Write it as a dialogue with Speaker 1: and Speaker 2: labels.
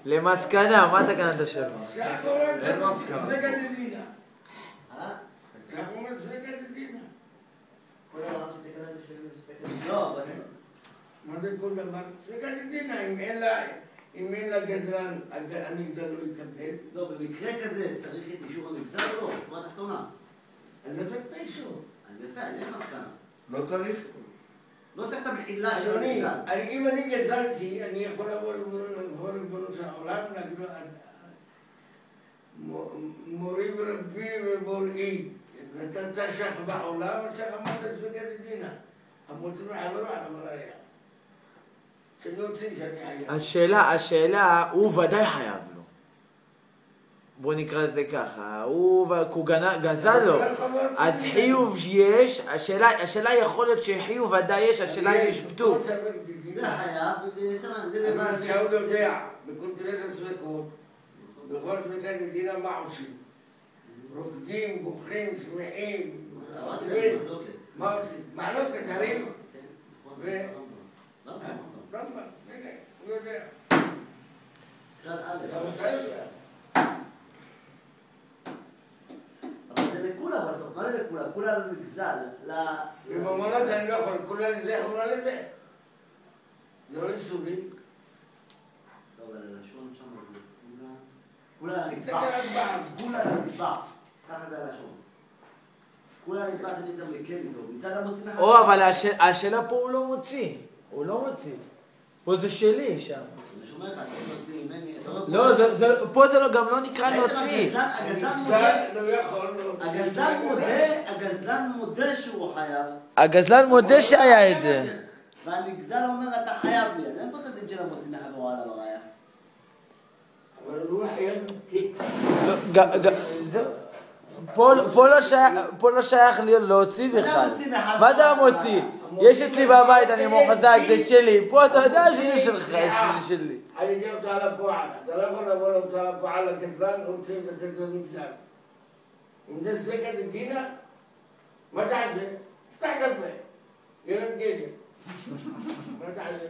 Speaker 1: למסקנה, מה תקנת השבע?
Speaker 2: אין מסקנה. שאומר ספקת דדינה.
Speaker 3: כל דבר שתקנת השבע מספקת. לא, בסוף.
Speaker 2: מה זה כל דבר? ספקת דדינה, אם אין לה גזלן, הנגזל לא יקבל.
Speaker 3: לא, במקרה כזה צריך את אישור המגזר או לא? שורה תחתונה.
Speaker 2: אני לא צריך את האישור.
Speaker 3: אז יפה, אין מסקנה.
Speaker 4: לא צריך?
Speaker 3: לא צריך את המחילה של
Speaker 2: אדוני,
Speaker 3: המגזר.
Speaker 2: אם אני גזלתי, אני יכול לבוא ריבונו של העולם ולהגיד לו, מורי ורבי ובוראי, נתת שח בעולם, השח אמרת ספקת דדינה. המוצאים לחברו על המראיה. שאני רוצה שאני חייב.
Speaker 1: השאלה, הוא ודאי חייב לו. בוא נקרא לזה ככה, הוא גזל לו. אז חיוב יש, השאלה יכול להיות שחיוב ודאי יש, השאלה אם יש פטור.
Speaker 3: זה חייב, וזה שם, זה
Speaker 2: אבל שהוד יודע, בקונטיננט הספקות, בכל ספקת דדינה מה עושים? רוקדים, בוכים, שמחים, מה עושים? מחלוקת, הרים? למה? הנה, הוא יודע. אתה יודע.
Speaker 3: אבל זה לכולה בסוף, מה זה לכולה? כולה למגזל,
Speaker 2: בממונות אני לא יכול, כולה לזה, כולה לזה. זה לא איסורי.
Speaker 3: לא, אבל הלשון שם זה כולה לנתבע. כולה לנתבע. ככה זה הלשון. כולה לנתבע תמיד גם מקל איתו. מצד המוציא מחר.
Speaker 1: או, אבל השאלה פה הוא לא מוציא. הוא לא מוציא. פה זה שלי שם.
Speaker 3: אני שומע לך, אתה לא מוציא ממני.
Speaker 1: לא, פה זה גם לא נקרא להוציא.
Speaker 3: הגזלן מודה שהוא חייב.
Speaker 1: הגזלן מודה שהיה את זה.
Speaker 3: והנגזל אומר אתה חייב לי. אז אין פה את הדין של המוציא מחברו על המראיה.
Speaker 2: אבל הוא חייב תיק.
Speaker 1: פה לא שייך להוציא בכלל. מה זה המוציא? יש אצלי בבית, אני מוחזק, זה שלי. פה אתה יודע שזה שלך, שלי.
Speaker 2: על ידי הוצאה לפועל. אתה לא יכול לבוא להוצאה לפועל לגזלן, רוצים לתת לו נגזל. אם זה ספקת דדינה, מה תעשה? תפתח את הפה. ילד גדל. מה תעשה?